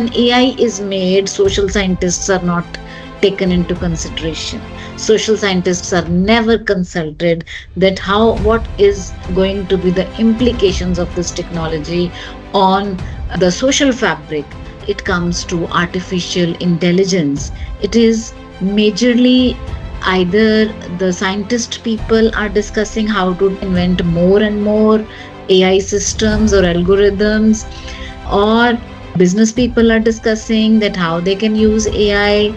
AI is made, social scientists are not taken into consideration. Social scientists are never consulted that how what is going to be the implications of this technology on the social fabric. It comes to artificial intelligence. It is majorly either the scientist people are discussing how to invent more and more AI systems or algorithms, or business people are discussing that how they can use AI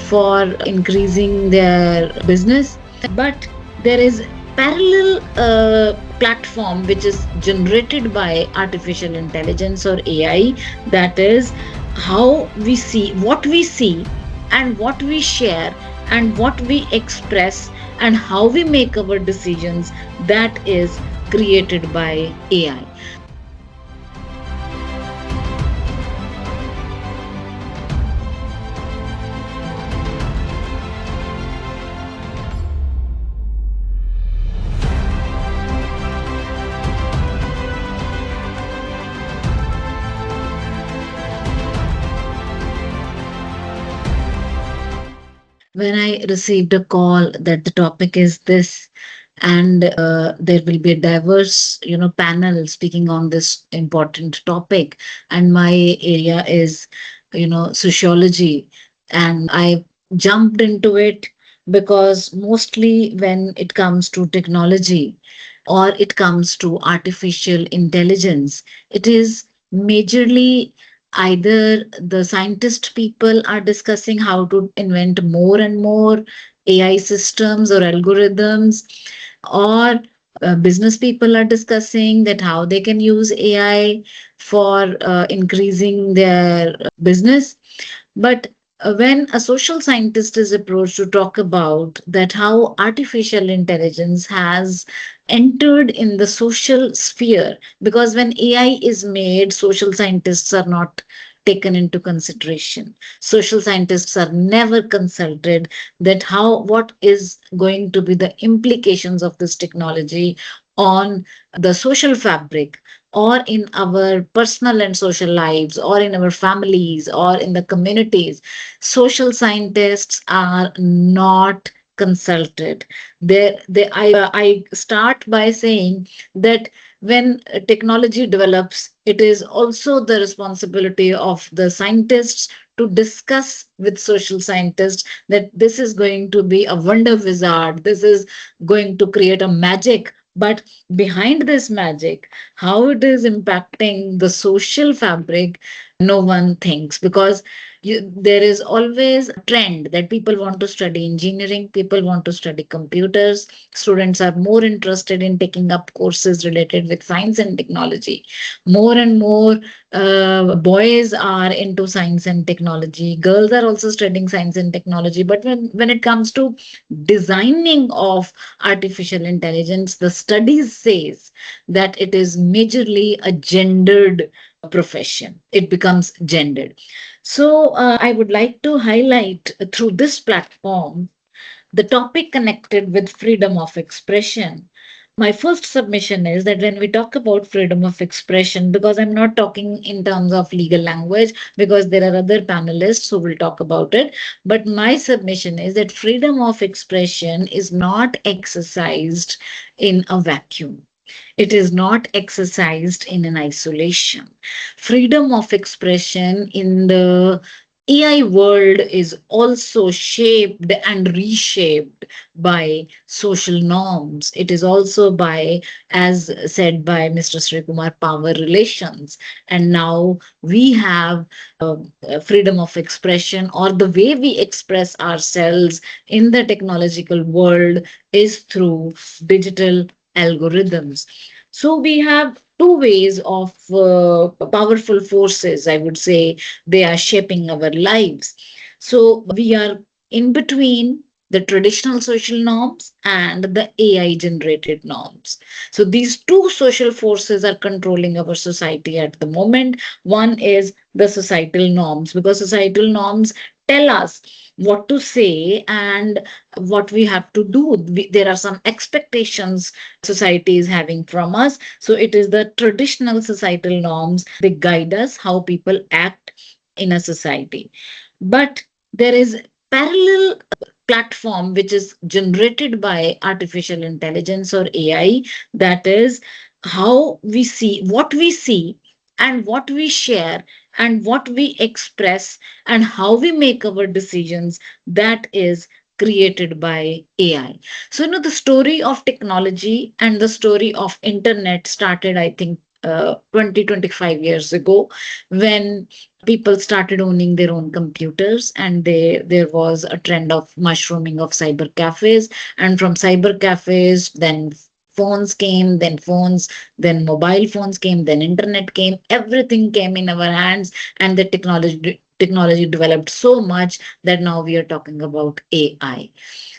for increasing their business. But there is parallel platform which is generated by artificial intelligence or AI, that is how we see, what we see and what we share and what we express and how we make our decisions, that is created by AI. When I received a call that the topic is this, and there will be a diverse, panel speaking on this important topic, and my area is, sociology, and I jumped into it because mostly when it comes to technology or it comes to artificial intelligence, it is majorly either the scientist people are discussing how to invent more and more AI systems or algorithms, or business people are discussing that how they can use AI for increasing their business. But when a social scientist is approached to talk about that how artificial intelligence has entered in the social sphere, because when AI is made, social scientists are not taken into consideration. Social scientists are never consulted that how what is going to be the implications of this technology on the social fabric, or in our personal and social lives, or in our families, or in the communities. Social scientists are not consulted. I start by saying that when technology develops, it is also the responsibility of the scientists to discuss with social scientists that this is going to be a wonder wizard, this is going to create a magic. But behind this magic, how it is impacting the social fabric, no one thinks, because there is always a trend that people want to study engineering, people want to study computers, students are more interested in taking up courses related with science and technology. More and more boys are into science and technology, girls are also studying science and technology. But when it comes to designing of artificial intelligence, the studies says that it is majorly a gendered profession. It becomes gendered. So I would like to highlight through this platform the topic connected with freedom of expression. My first submission is that when we talk about freedom of expression, because I'm not talking in terms of legal language, because there are other panelists who will talk about it, but my submission is that freedom of expression is not exercised in a vacuum. It is not exercised in an isolation. Freedom of expression in the AI world is also shaped and reshaped by social norms. It is also by, as said by Mr. Sri Kumar, power relations. And now we have freedom of expression, or the way we express ourselves in the technological world is through digital algorithms. So we have two ways of powerful forces, I would say, they are shaping our lives. So we are in between the traditional social norms and the AI generated norms. So these two social forces are controlling our society at the moment. One is the societal norms, because societal norms tell us what to say and what we have to do. There are some expectations society is having from us. So it is the traditional societal norms, they guide us how people act, in a society. But there is parallel platform which is generated by artificial intelligence or AI, that is how we see, what we see, and what we share, and what we express, and how we make our decisions, that is created by AI. So, the story of technology and the story of internet started, I think, 20, 25 years ago, when people started owning their own computers, and there was a trend of mushrooming of cyber cafes, and from cyber cafes, then then mobile phones came, then internet came, everything came in our hands, and the technology developed so much that now we are talking about AI.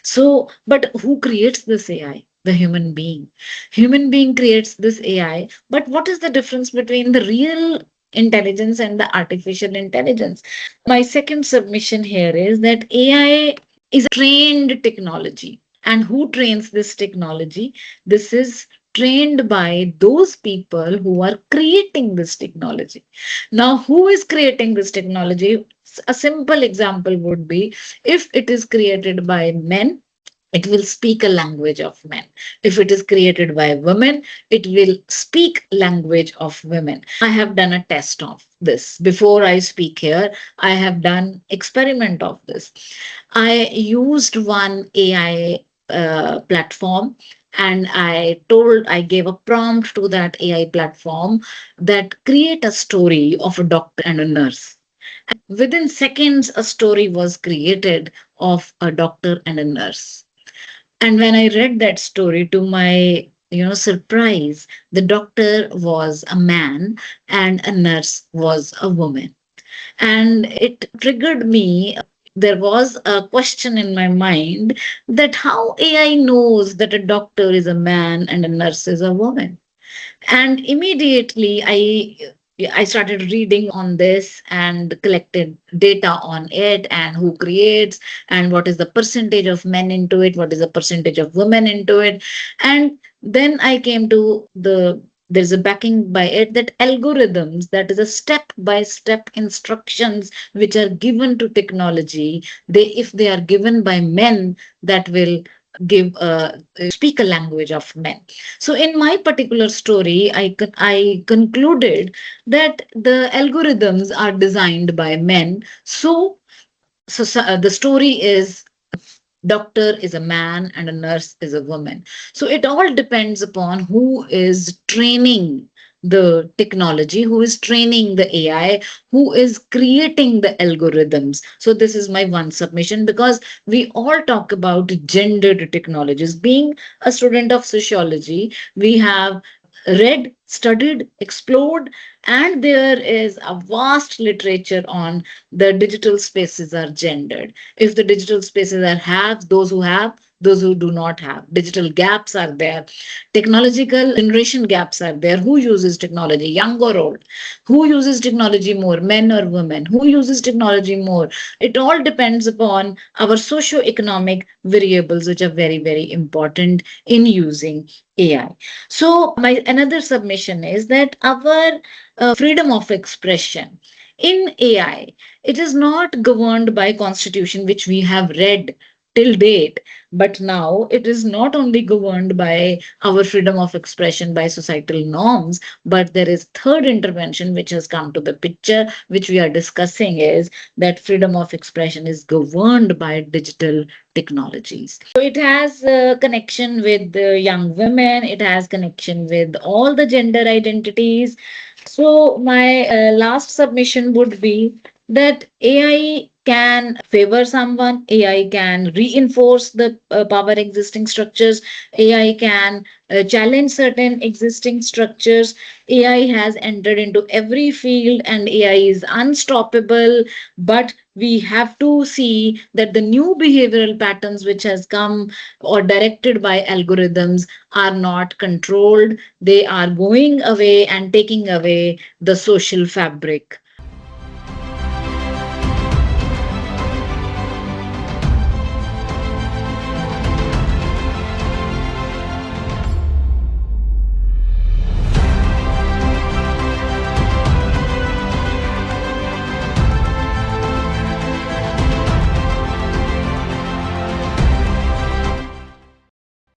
So, but who creates this AI? The human being. Human being creates this AI. But what is the difference between the real intelligence and the artificial intelligence? My second submission here is that AI is a trained technology. And who trains this technology? This is trained by those people who are creating this technology. Now, who is creating this technology? A simple example would be, if it is created by men, it will speak a language of men. If it is created by women, it will speak language of women. I have done a test of this. Before I speak here, I have done experiment of this. I used one AI platform, and I gave a prompt to that AI platform that create a story of a doctor and a nurse. Within seconds, a story was created of a doctor and a nurse. And when I read that story, to my surprise, the doctor was a man and a nurse was a woman. And it triggered me. There was a question in my mind, that how AI knows that a doctor is a man and a nurse is a woman. And immediately I started reading on this and collected data on it, and who creates, and what is the percentage of men into it, what is the percentage of women into it. And then I came to there's a backing by it, that algorithms, that is a step by step instructions which are given to technology, they, if they are given by men, that will give speak a language of men. So in my particular story, I concluded that the algorithms are designed by men. So the story is, doctor is a man and a nurse is a woman. So it all depends upon who is training the technology, who is training the AI, who is creating the algorithms. So this is my one submission, because we all talk about gendered technologies. Being a student of sociology, we have read, studied, explored, and there is a vast literature on the digital spaces are gendered. If the digital spaces are have, those who have, those who do not have. Digital gaps are there. Technological generation gaps are there. Who uses technology, young or old? Who uses technology more, men or women? Who uses technology more? It all depends upon our socio-economic variables, which are very, very important in using AI. So my another submission is that our freedom of expression in AI, it is not governed by constitution, which we have read till date, but now it is not only governed by our freedom of expression by societal norms, but there is third intervention which has come to the picture, which we are discussing, is that freedom of expression is governed by digital technologies. So it has a connection with the young women, it has connection with all the gender identities. So my last submission would be that AI can favor someone, AI can reinforce the power existing structures, AI can challenge certain existing structures. AI has entered into every field and AI is unstoppable, but we have to see that the new behavioral patterns which has come or directed by algorithms are not controlled. They are going away and taking away the social fabric